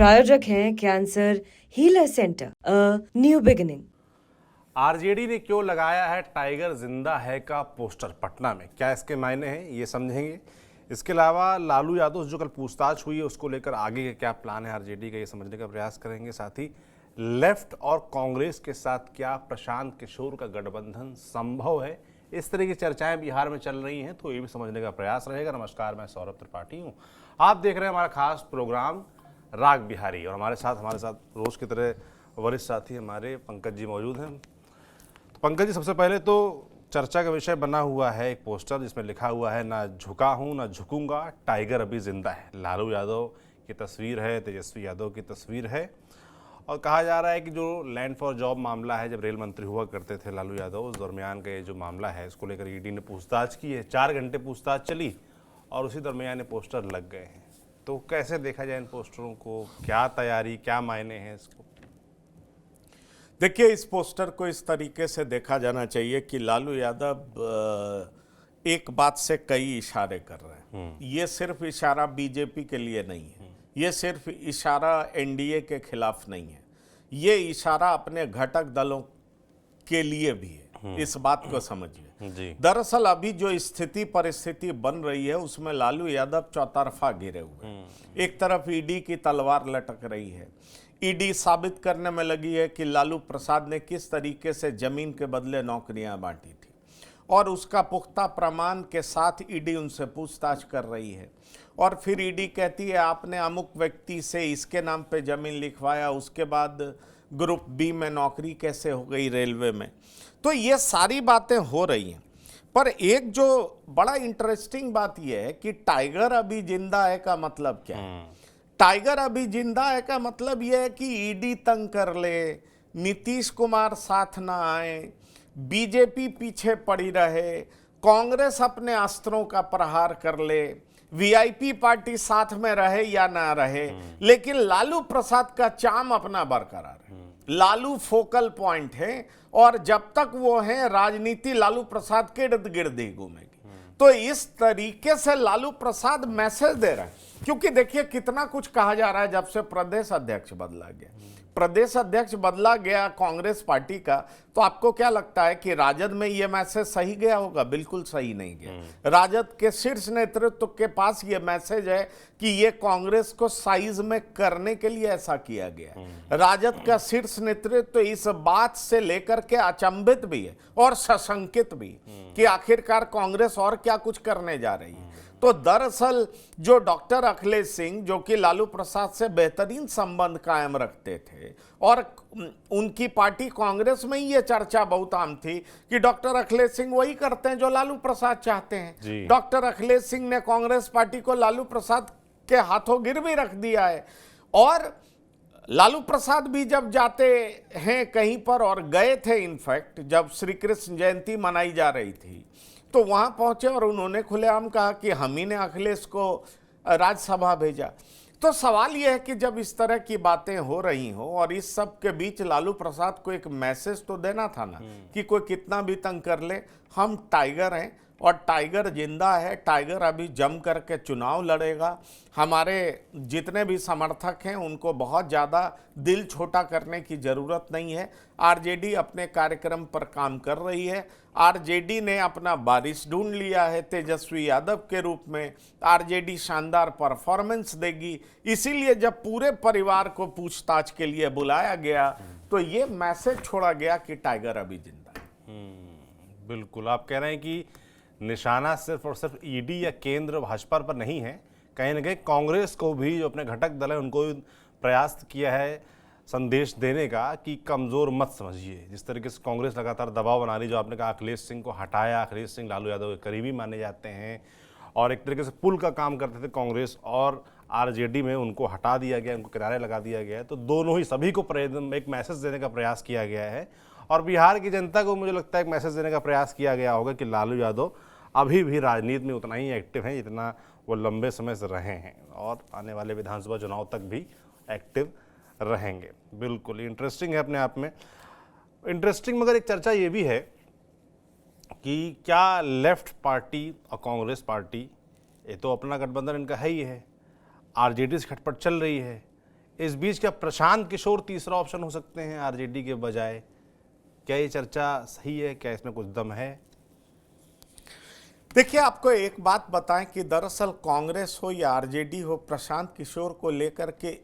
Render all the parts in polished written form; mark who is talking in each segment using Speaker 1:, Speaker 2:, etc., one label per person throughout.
Speaker 1: प्रायोजक हैं cancer healer centre, a new beginning.
Speaker 2: RJD ने क्यों लगाया है टाइगर जिंदा है का पोस्टर पटना में, क्या इसके मायने हैं ये समझेंगे। इसके अलावा लालू यादव जो कल पूछताछ हुई है उसको लेकर आगे के क्या प्लान है आरजेडी का, ये समझने का प्रयास करेंगे। साथ ही लेफ्ट और कांग्रेस के साथ क्या प्रशांत किशोर का गठबंधन संभव है, इस तरह की चर्चाएं बिहार में चल रही हैं, तो ये भी समझने का प्रयास रहेगा। नमस्कार, मैं सौरभ त्रिपाठी हूँ, आप देख रहे हैं हमारा खास प्रोग्राम राग बिहारी, और हमारे साथ रोज की तरह वरिष्ठ साथी हमारे पंकज जी मौजूद हैं। तो पंकज जी, सबसे पहले तो चर्चा का विषय बना हुआ है एक पोस्टर जिसमें लिखा हुआ है, ना झुका हूं ना झुकूंगा, टाइगर अभी जिंदा है। लालू यादव की तस्वीर है, तेजस्वी यादव की तस्वीर है, और कहा जा रहा है कि जो लैंड फॉर जॉब मामला है, जब रेल मंत्री हुआ करते थे लालू यादव, उस दरमियान का ये जो मामला है इसको लेकर ईडी ने पूछताछ की है। 4 घंटे पूछताछ चली और उसी दरमियान ये पोस्टर लग गए हैं। तो कैसे देखा जाए इन पोस्टरों को, क्या तैयारी, क्या मायने हैं इसको?
Speaker 3: देखिए, इस पोस्टर को इस तरीके से देखा जाना चाहिए कि लालू यादव एक बात से कई इशारे कर रहे हैं। ये सिर्फ इशारा बीजेपी के लिए नहीं है, ये सिर्फ इशारा एनडीए के खिलाफ नहीं है, ये इशारा अपने घटक दलों के लिए भी है। इस बात को समझिए। दरअसल अभी जो स्थिति परिस्थिति बन रही है उसमें लालू यादव चौतरफा घिरे हुए। एक तरफ ईडी की तलवार लटक रही है, ईडी साबित करने में लगी है कि लालू प्रसाद ने किस तरीके से जमीन के बदले नौकरियां बांटी थी, और उसका पुख्ता प्रमाण के साथ ईडी उनसे पूछताछ कर रही है। और फिर ईडी कहती है आपने अमुक व्यक्ति से इसके नाम पे जमीन लिखवाया, उसके बाद ग्रुप बी में नौकरी कैसे हो गई रेलवे में। तो ये सारी बातें हो रही हैं, पर एक जो बड़ा इंटरेस्टिंग बात यह है कि टाइगर अभी जिंदा है का मतलब क्या है। टाइगर अभी जिंदा है का मतलब यह है कि ईडी तंग कर ले, नीतीश कुमार साथ ना आए, बीजेपी पीछे पड़ी रहे, कांग्रेस अपने अस्त्रों का प्रहार कर ले, वीआईपी पार्टी साथ में रहे या ना रहे, लेकिन लालू प्रसाद का चाम अपना बरकरार है। लालू फोकल पॉइंट है, और जब तक वो है राजनीति लालू प्रसाद के इर्द गिर्द ही घूमेगी। तो इस तरीके से लालू प्रसाद मैसेज दे रहे हैं, क्योंकि देखिए कितना कुछ कहा जा रहा है जब से प्रदेश अध्यक्ष बदला गया। प्रदेश अध्यक्ष बदला गया कांग्रेस पार्टी का, तो आपको क्या लगता है कि राजद में यह मैसेज सही गया होगा? बिल्कुल सही नहीं गया। राजद के शीर्ष नेतृत्व के पास यह मैसेज है कि यह कांग्रेस को साइज में करने के लिए ऐसा किया गया। राजद का शीर्ष नेतृत्व इस बात से लेकर के अचंभित भी है और सशंकित भी कि आखिरकार कांग्रेस और क्या कुछ करने जा रही है। तो दरअसल जो डॉक्टर अखिलेश सिंह, जो कि लालू प्रसाद से बेहतरीन संबंध कायम रखते थे, और उनकी पार्टी कांग्रेस में ही ये चर्चा बहुत आम थी कि डॉक्टर अखिलेश सिंह वही करते हैं जो लालू प्रसाद चाहते हैं। डॉक्टर अखिलेश सिंह ने कांग्रेस पार्टी को लालू प्रसाद के हाथों गिरवी रख दिया है। और लालू प्रसाद भी जब जाते हैं कहीं पर, और गए थे इनफैक्ट जब श्री कृष्ण जयंती मनाई जा रही थी, तो वहां पहुंचे और उन्होंने खुलेआम कहा कि हम ही ने अखिलेश को राज्यसभा भेजा। तो सवाल यह है कि जब इस तरह की बातें हो रही हो, और इस सब के बीच लालू प्रसाद को एक मैसेज तो देना था ना कि कोई कितना भी तंग कर ले, हम टाइगर हैं और टाइगर जिंदा है, टाइगर अभी जम करके चुनाव लड़ेगा। हमारे जितने भी समर्थक हैं उनको बहुत ज़्यादा दिल छोटा करने की ज़रूरत नहीं है। आरजेडी अपने कार्यक्रम पर काम कर रही है। आरजेडी ने अपना वारिस ढूंढ लिया है तेजस्वी यादव के रूप में। आरजेडी शानदार परफॉर्मेंस देगी, इसीलिए जब पूरे परिवार को पूछताछ के लिए बुलाया गया तो ये मैसेज छोड़ा गया कि टाइगर अभी जिंदा है।
Speaker 2: बिल्कुल, आप कह रहे हैं कि निशाना सिर्फ और सिर्फ ईडी या केंद्र भाजपा पर नहीं है, कहीं ना कहीं कांग्रेस को भी, जो अपने घटक दल है उनको प्रयास किया है संदेश देने का कि कमज़ोर मत समझिए। जिस तरीके से कांग्रेस लगातार दबाव बना रही, जो आपने कहा अखिलेश सिंह को हटाया, अखिलेश सिंह लालू यादव के करीबी माने जाते हैं और एक तरीके से पुल का काम करते थे कांग्रेस और आरजेडी में, उनको हटा दिया गया, उनको किनारे लगा दिया गया है। तो दोनों ही, सभी को एक मैसेज देने का प्रयास किया गया है, और बिहार की जनता को मुझे लगता है एक मैसेज देने का प्रयास किया गया होगा कि लालू यादव अभी भी राजनीति में उतना ही एक्टिव हैं जितना वो लंबे समय से रहे हैं, और आने वाले विधानसभा चुनाव तक भी एक्टिव रहेंगे। बिल्कुल इंटरेस्टिंग है अपने आप में। इंटरेस्टिंग मगर एक चर्चा ये भी है कि क्या लेफ्ट पार्टी और कांग्रेस पार्टी, ये तो अपना गठबंधन इनका है ही है, आरजेडी से खटपट चल रही है, इस बीच क्या प्रशांत किशोर तीसरा ऑप्शन हो सकते हैं आरजेडी के बजाय? क्या ये चर्चा सही है? क्या इसमें कुछ दम है?
Speaker 3: देखिए, आपको एक बात बताएं कि दरअसल कांग्रेस हो या आरजेडी हो, प्रशांत किशोर को लेकर के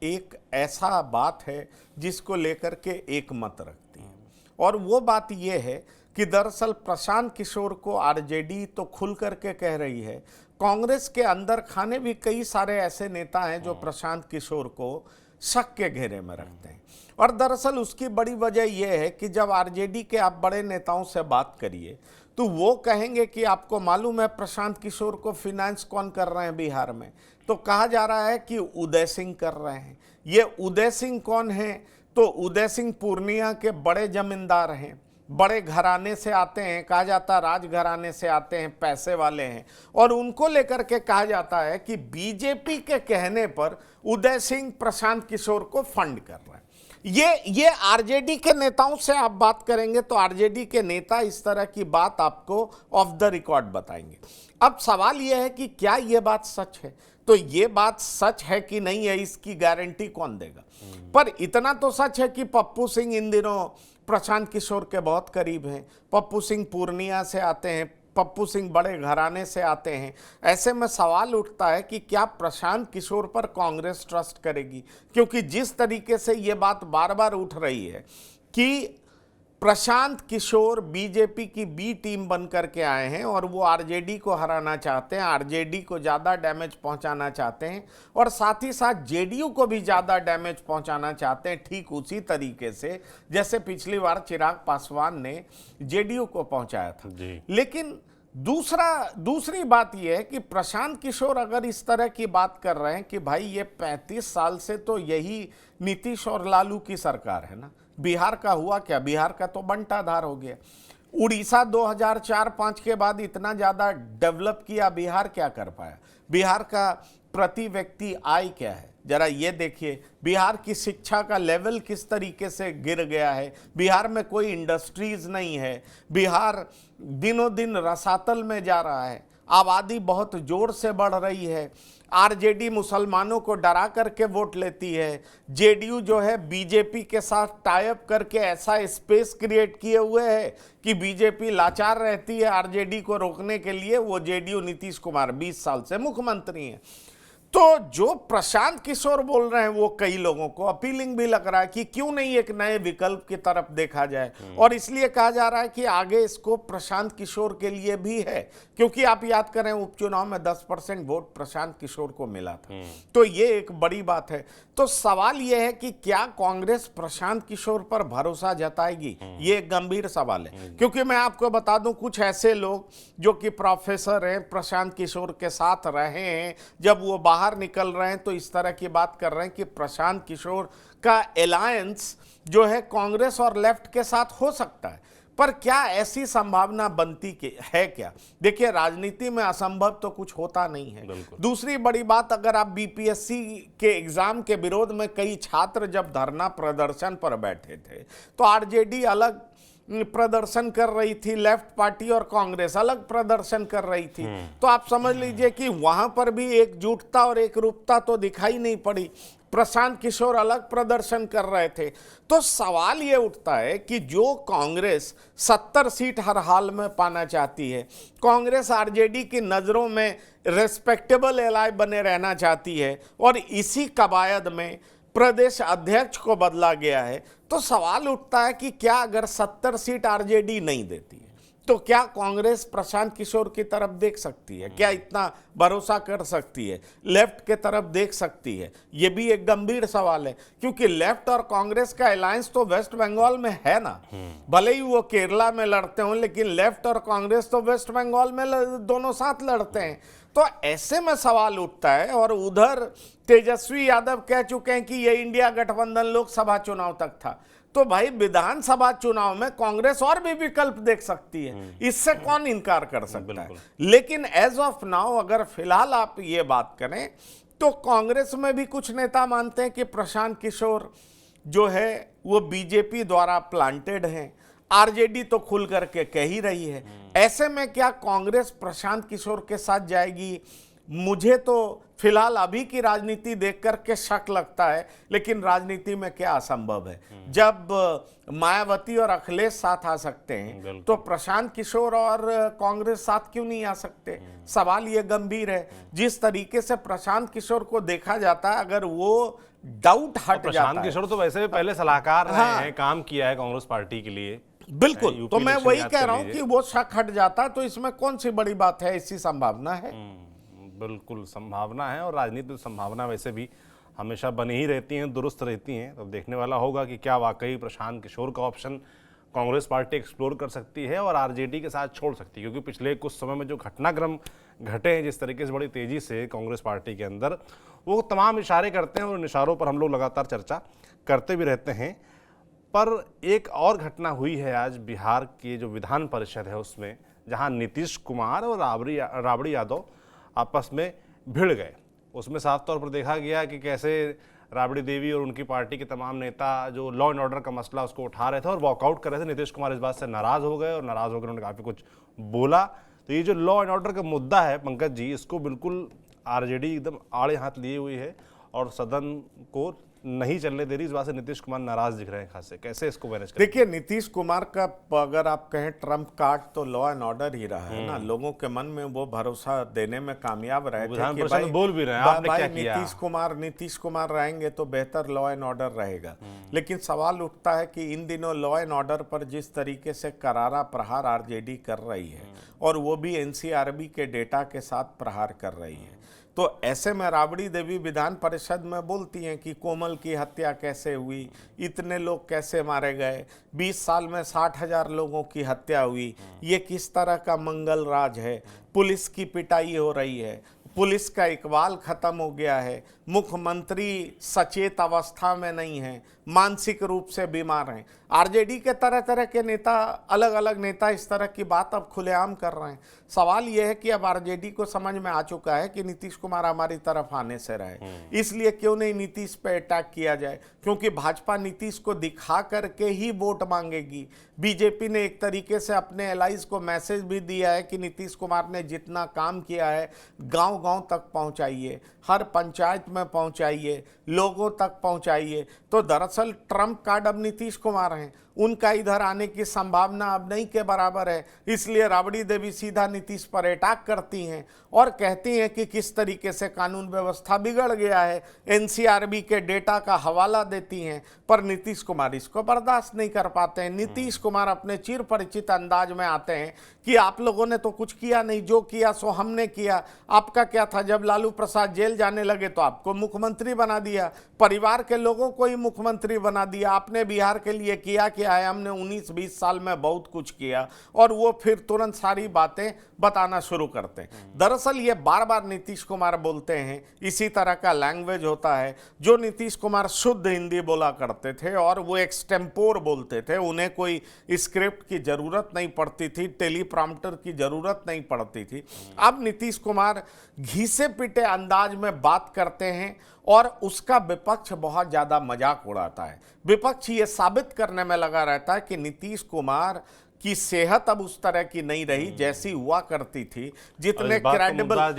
Speaker 3: एक ऐसा बात है जिसको लेकर के एक मत रखती है, और वो बात ये है कि दरअसल प्रशांत किशोर को आरजेडी तो खुल करके कह रही है, कांग्रेस के अंदर खाने भी कई सारे ऐसे नेता हैं जो प्रशांत किशोर को शक के घेरे में रखते हैं। और दरअसल उसकी बड़ी वजह यह है कि जब आरजेडी के आप बड़े नेताओं से बात करिए तो वो कहेंगे कि आपको मालूम है प्रशांत किशोर को फिनेंस कौन कर रहे हैं बिहार में? तो कहा जा रहा है कि उदय सिंह कर रहे हैं। ये उदय सिंह कौन है? तो उदय सिंह पूर्णिया के बड़े जमींदार हैं, बड़े घराने से आते हैं, कहा जाता है राजघराने से आते हैं, पैसे वाले हैं, और उनको लेकर के कहा जाता है कि बीजेपी के कहने पर उदय सिंह प्रशांत किशोर को फंड कर रहे हैं। ये आरजेडी के नेताओं से आप बात करेंगे तो आरजेडी के नेता इस तरह की बात आपको ऑफ द रिकॉर्ड बताएंगे। अब सवाल यह है कि क्या ये बात सच है? तो ये बात सच है कि नहीं है, इसकी गारंटी कौन देगा? पर इतना तो सच है कि पप्पू सिंह इन दिनों प्रशांत किशोर के बहुत करीब हैं। पप्पू सिंह पूर्णिया से आते हैं, पप्पू सिंह बड़े घराने से आते हैं। ऐसे में सवाल उठता है कि क्या प्रशांत किशोर पर कांग्रेस ट्रस्ट करेगी? क्योंकि जिस तरीके से ये बात बार बार उठ रही है कि प्रशांत किशोर बीजेपी की बी टीम बन करके आए हैं और वो आरजेडी को हराना चाहते हैं, आरजेडी को ज़्यादा डैमेज पहुंचाना चाहते हैं, और साथ ही साथ जेडीयू को भी ज़्यादा डैमेज पहुंचाना चाहते हैं, ठीक उसी तरीके से जैसे पिछली बार चिराग पासवान ने जेडीयू को पहुंचाया था
Speaker 2: जी।
Speaker 3: लेकिन दूसरी बात यह है कि प्रशांत किशोर अगर इस तरह की बात कर रहे हैं कि भाई ये 35 साल से तो यही नीतीश और लालू की सरकार है ना, बिहार का हुआ क्या? बिहार का तो बंटाधार हो गया। उड़ीसा 2004-5 के बाद इतना ज़्यादा डेवलप किया, बिहार क्या कर पाया? बिहार का प्रति व्यक्ति आय क्या है? जरा ये देखिए, बिहार की शिक्षा का लेवल किस तरीके से गिर गया है। बिहार में कोई इंडस्ट्रीज नहीं है, बिहार दिनों दिन रसातल में जा रहा है, आबादी बहुत जोर से बढ़ रही है, आरजेडी मुसलमानों को डरा करके वोट लेती है, जेडीयू जो है बीजेपी के साथ टाई अप करके ऐसा स्पेस क्रिएट किए हुए है कि बीजेपी लाचार रहती है आरजेडी को रोकने के लिए। वो जेडीयू नीतीश कुमार 20 साल से मुख्यमंत्री हैं। तो जो प्रशांत किशोर बोल रहे हैं वो कई लोगों को अपीलिंग भी लग रहा है कि क्यों नहीं एक नए विकल्प की तरफ देखा जाए, और इसलिए कहा जा रहा है कि आगे इसको प्रशांत किशोर के लिए भी है, क्योंकि आप याद करें उपचुनाव में 10% वोट प्रशांत किशोर को मिला था। तो ये एक बड़ी बात है। तो सवाल यह है कि क्या कांग्रेस प्रशांत किशोर पर भरोसा जताएगी? ये एक गंभीर सवाल है, क्योंकि मैं आपको बता दूं कुछ ऐसे लोग जो कि प्रोफेसर हैं, प्रशांत किशोर के साथ रहे हैं, जब वो बाहर निकल रहे हैं तो इस तरह की बात कर रहे हैं कि प्रशांत किशोर का अलायंस जो है कांग्रेस और लेफ्ट के साथ हो सकता है। पर क्या ऐसी संभावना बनती है क्या? देखिए, राजनीति में असंभव तो कुछ होता नहीं है। दूसरी बड़ी बात, अगर आप बीपीएससी के एग्जाम के विरोध में कई छात्र जब धरना प्रदर्शन पर बैठे थे तो आरजेडी अलग प्रदर्शन कर रही थी, लेफ्ट पार्टी और कांग्रेस अलग प्रदर्शन कर रही थी, तो आप समझ लीजिए कि वहां पर भी एकजुटता और एकरूपता तो दिखाई नहीं पड़ी। प्रशांत किशोर अलग प्रदर्शन कर रहे थे। तो सवाल ये उठता है कि जो कांग्रेस 70 सीट हर हाल में पाना चाहती है, कांग्रेस आरजेडी की नज़रों में रेस्पेक्टेबल एलाय बने रहना चाहती है, और इसी कवायद में प्रदेश अध्यक्ष को बदला गया है, तो सवाल उठता है कि क्या अगर 70 सीट आरजेडी नहीं देती है तो क्या कांग्रेस प्रशांत किशोर की तरफ देख सकती है? क्या इतना भरोसा कर सकती है? लेफ्ट के तरफ देख सकती है? ये भी एक गंभीर सवाल है, क्योंकि लेफ्ट और कांग्रेस का अलायंस तो वेस्ट बंगाल में है ना। भले ही वो केरला में लड़ते हों, लेकिन लेफ्ट और कांग्रेस तो वेस्ट बंगाल में दोनों साथ लड़ते हैं। तो ऐसे में सवाल उठता है, और उधर तेजस्वी यादव कह चुके हैं कि ये इंडिया गठबंधन लोकसभा चुनाव तक था। तो भाई विधानसभा चुनाव में कांग्रेस और भी विकल्प देख सकती है, इससे कौन इनकार कर सकता है? लेकिन एज ऑफ नाउ अगर फिलहाल आप ये बात करें तो कांग्रेस में भी कुछ नेता मानते हैं कि प्रशांत किशोर जो है वो बीजेपी द्वारा प्लांटेड हैं। आरजेडी तो खुल करके कह ही रही है। ऐसे में क्या कांग्रेस प्रशांत किशोर के साथ जाएगी मुझे तो फिलहाल अभी की राजनीति देख करके शक लगता है, लेकिन राजनीति में क्या असंभव है। जब मायावती और अखिलेश साथ आ सकते हैं तो प्रशांत किशोर और कांग्रेस साथ क्यों नहीं आ सकते। सवाल ये गंभीर है। जिस तरीके से प्रशांत किशोर को देखा जाता है, अगर वो डाउट हट जाता
Speaker 2: प्रशांत
Speaker 3: है,
Speaker 2: किशोर तो वैसे भी पहले सलाहकार रहे
Speaker 3: हाँ।
Speaker 2: हैं, काम किया है कांग्रेस पार्टी के लिए।
Speaker 3: बिल्कुल,
Speaker 2: यूपी
Speaker 3: तो मैं
Speaker 2: इलेक्शन
Speaker 3: वही
Speaker 2: याद
Speaker 3: कह
Speaker 2: कर
Speaker 3: रहा हूं
Speaker 2: लीजिए।
Speaker 3: कि वो शक हट जाता, तो इसमें कौन सी बड़ी बात है, ऐसी संभावना है।
Speaker 2: बिल्कुल संभावना है, और राजनीति में संभावना वैसे भी हमेशा बनी ही रहती हैं, दुरुस्त रहती हैं। तो देखने वाला होगा कि क्या वाकई प्रशांत किशोर का ऑप्शन कांग्रेस पार्टी एक्सप्लोर कर सकती है और आरजेडी के साथ छोड़ सकती है। क्योंकि पिछले कुछ समय में जो घटनाक्रम घटे हैं जिस तरीके से बड़ी तेजी से कांग्रेस पार्टी के अंदर, वो तमाम इशारे करते हैं और इन इशारों पर हम लोग लगातार चर्चा करते भी रहते हैं। पर एक और घटना हुई है आज बिहार की जो विधान परिषद है उसमें, जहां नीतीश कुमार और राबड़ी यादव आपस में भिड़ गए। उसमें साफ तौर पर देखा गया कि कैसे राबड़ी देवी और उनकी पार्टी के तमाम नेता जो लॉ एंड ऑर्डर का मसला उसको उठा रहे थे और वॉकआउट कर रहे थे। नीतीश कुमार इस बात से नाराज हो गए और नाराज होकर उन्होंने काफ़ी कुछ बोला। तो ये जो लॉ एंड ऑर्डर का मुद्दा है पंकज जी, इसको बिल्कुल आरजेडी एकदम आड़े हाथ लिए हुई है और सदन को नहीं चलने दे रही। इस बात से नीतीश कुमार नाराज दिख रहे हैं खासे। कैसे इसको मैनेज करें?
Speaker 3: देखिए, नीतीश कुमार का अगर आप कहें ट्रम्प कार्ड तो लॉ एंड ऑर्डर ही रहा है ना। लोगों के मन में वो भरोसा देने में कामयाब रहे थे
Speaker 2: विधान
Speaker 3: कि
Speaker 2: परिषद में बोल भी रहे हैं, आपने क्या किया?
Speaker 3: नीतीश कुमार रहेंगे तो बेहतर लॉ एंड ऑर्डर रहेगा। लेकिन सवाल उठता है कि इन दिनों लॉ एंड ऑर्डर पर जिस तरीके से करारा प्रहार आरजेडी कर रही है, और वो भी एनसीआरबी के डेटा के साथ प्रहार कर रही है, तो ऐसे में राबड़ी देवी विधान परिषद में बोलती हैं कि कोमल की हत्या कैसे हुई, इतने लोग कैसे मारे गए, 20 साल में 60,000 लोगों की हत्या हुई, ये किस तरह का मंगल राज है, पुलिस की पिटाई हो रही है, पुलिस का इकबाल खत्म हो गया है, मुख्यमंत्री सचेत अवस्था में नहीं है, मानसिक रूप से बीमार हैं। आरजेडी के तरह तरह के नेता, अलग अलग नेता इस तरह की बात अब खुलेआम कर रहे हैं। सवाल यह है कि अब आरजेडी को समझ में आ चुका है कि नीतीश कुमार हमारी तरफ आने से रहे, इसलिए क्यों नहीं नीतीश पे अटैक किया जाए, क्योंकि भाजपा नीतीश को दिखा करके ही वोट मांगेगी। बीजेपी ने एक तरीके से अपने एलाइज को मैसेज भी दिया है कि नीतीश कुमार ने जितना काम किया है गांव गांव तक पहुंचाइए, हर पंचायत में पहुंचाइए, लोगों तक पहुंचाइए। तो दरअसल ट्रम्प कार्ड अब नीतीश कुमार हैं, उनका इधर आने की संभावना अब नहीं के बराबर है। इसलिए राबड़ी देवी सीधा नीतीश पर अटैक करती हैं और कहती हैं कि किस तरीके से कानून व्यवस्था बिगड़ गया है, एनसीआरबी के डेटा का हवाला देती हैं। पर नीतीश कुमार इसको बर्दाश्त नहीं कर पाते हैं। नीतीश कुमार अपने चिर परिचित अंदाज में आते हैं कि आप लोगों ने तो कुछ किया नहीं, जो किया सो हमने किया। आपका क्या था, जब लालू प्रसाद जेल जाने लगे तो आपको मुख्यमंत्री बना दिया, परिवार के लोगों को ही मुख्यमंत्री बना दिया। आपने बिहार के लिए किया क्या है, हमने 19-20 साल में बहुत कुछ किया, और वो फिर तुरंत सारी बातें बताना शुरू करते हैं। दरअसल ये बार बार नीतीश कुमार बोलते हैं, इसी तरह का लैंग्वेज होता है। जो नीतीश कुमार शुद्ध हिंदी बोला करते थे और वो एक्सटेम्पोर बोलते थे, उन्हें कोई स्क्रिप्ट की जरूरत नहीं पड़ती थी, टेलीप्रॉम्प्टर की जरूरत नहीं पड़ती थी। अब नीतीश कुमार घिसे पिटे अंदाज में बात करते हैं और उसका विपक्ष बहुत ज्यादा मजाक उड़ाता है। विपक्ष ये साबित करने में लगा रहता है कि नीतीश कुमार की सेहत अब उस तरह की नहीं रही जैसी हुआ करती थी। जितने क्रेडिबल,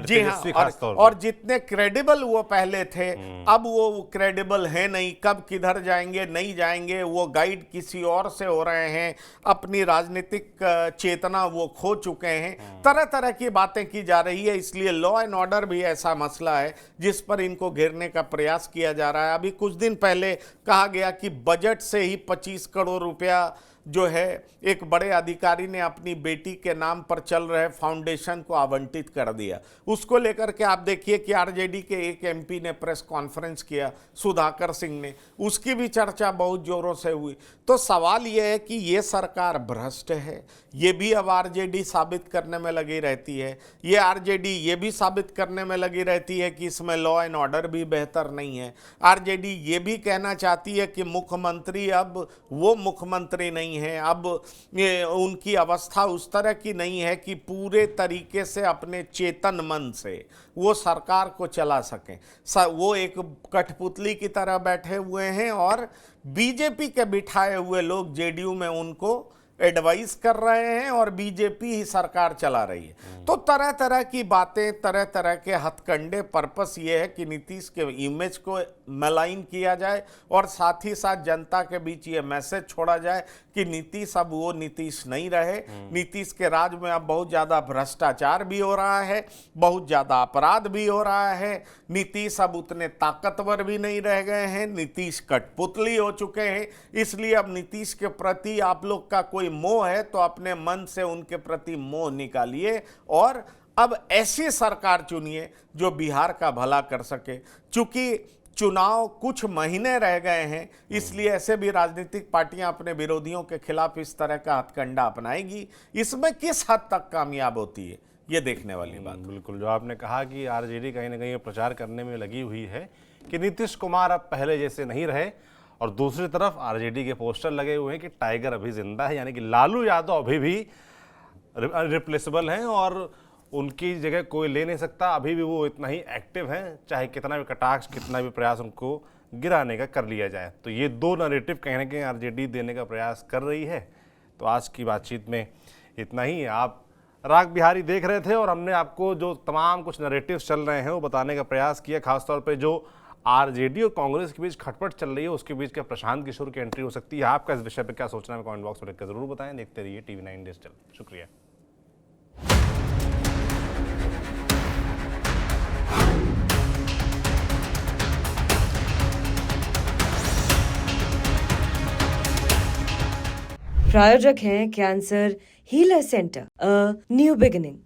Speaker 3: जी हाँ, और जितने क्रेडिबल वो पहले थे, अब वो क्रेडिबल है नहीं। कब किधर जाएंगे नहीं जाएंगे, वो गाइड किसी और से हो रहे हैं, अपनी राजनीतिक चेतना वो खो चुके हैं। तरह तरह की बातें की जा रही है। इसलिए लॉ एंड ऑर्डर भी ऐसा मसला है जिस पर इनको घेरने का प्रयास किया जा रहा है। अभी कुछ दिन पहले कहा गया कि बजट से ही 25 करोड़ रुपया जो है एक बड़े अधिकारी ने अपनी बेटी के नाम पर चल रहे फाउंडेशन को आवंटित कर दिया। उसको लेकर के आप देखिए कि आरजेडी के एक एमपी ने प्रेस कॉन्फ्रेंस किया, सुधाकर सिंह ने, उसकी भी चर्चा बहुत जोरों से हुई। तो सवाल यह है कि ये सरकार भ्रष्ट है, ये भी अब आरजेडी साबित करने में लगी रहती है। ये आरजेडी ये भी साबित करने में लगी रहती है कि इसमें लॉ एंड ऑर्डर भी बेहतर नहीं है। आरजेडी ये भी कहना चाहती है कि मुख्यमंत्री अब वो मुख्यमंत्री नहीं है, अब उनकी अवस्था उस तरह की नहीं है कि पूरे तरीके से अपने चेतन मन से वो सरकार को चला सकें। वो एक कठपुतली की तरह बैठे हुए हैं और बीजेपी के बिठाए हुए लोग जेडीयू में उनको एडवाइस कर रहे हैं और बीजेपी ही सरकार चला रही है। तो तरह तरह की बातें, तरह तरह के हथकंडे, पर्पस ये है कि नीतीश के इमेज को मलाइन किया जाए और साथ ही साथ जनता के बीच ये मैसेज छोड़ा जाए कि नीतीश अब वो नीतीश नहीं रहे। नीतीश के राज में अब बहुत ज़्यादा भ्रष्टाचार भी हो रहा है, बहुत ज़्यादा अपराध भी हो रहा है। नीतीश अब उतने ताकतवर भी नहीं रह गए हैं, नीतीश कठपुतली हो चुके हैं। इसलिए अब नीतीश के प्रति आप लोग का कोई मोह है तो अपने मन से उनके प्रति मोह निकालिए और अब ऐसी सरकार चुनिए जो बिहार का भला कर सके। चूंकि चुनाव कुछ महीने रह गए हैं, इसलिए ऐसे भी राजनीतिक पार्टियां अपने विरोधियों के खिलाफ इस तरह का हथकंडा अपनाएगी। इसमें किस हद तक कामयाब होती है ये देखने वाली बात।
Speaker 2: बिल्कुल, जो आपने कहा कि आरजेडी कहीं ना कहीं प्रचार करने में लगी हुई है कि नीतीश कुमार अब पहले जैसे नहीं रहे, और दूसरी तरफ आरजेडी के पोस्टर लगे हुए हैं कि टाइगर अभी जिंदा है, यानी कि लालू यादव अभी भी रिप्लेसेबल हैं और उनकी जगह कोई ले नहीं सकता। अभी भी वो इतना ही एक्टिव हैं, चाहे कितना भी कटाक्ष, कितना भी प्रयास उनको गिराने का कर लिया जाए। तो ये दो नैरेटिव कहीं ना कहीं आरजेडी देने का प्रयास कर रही है। तो आज की बातचीत में इतना ही। आप राग बिहारी देख रहे थे और हमने आपको जो तमाम कुछ नैरेटिव्स चल रहे हैं वो बताने का प्रयास किया, खासतौर पे जो आरजेडी और कांग्रेस के बीच खटपट चल रही है उसके बीच क्या प्रशांत किशोर की एंट्री हो सकती है। आपका इस विषय पे क्या सोचना है कमेंट बॉक्स में लिखकर जरूर बताएं। देखते रहिए TV9 डिजिटल। शुक्रिया।
Speaker 1: प्रायोजक हैं cancer healer centre, a new beginning.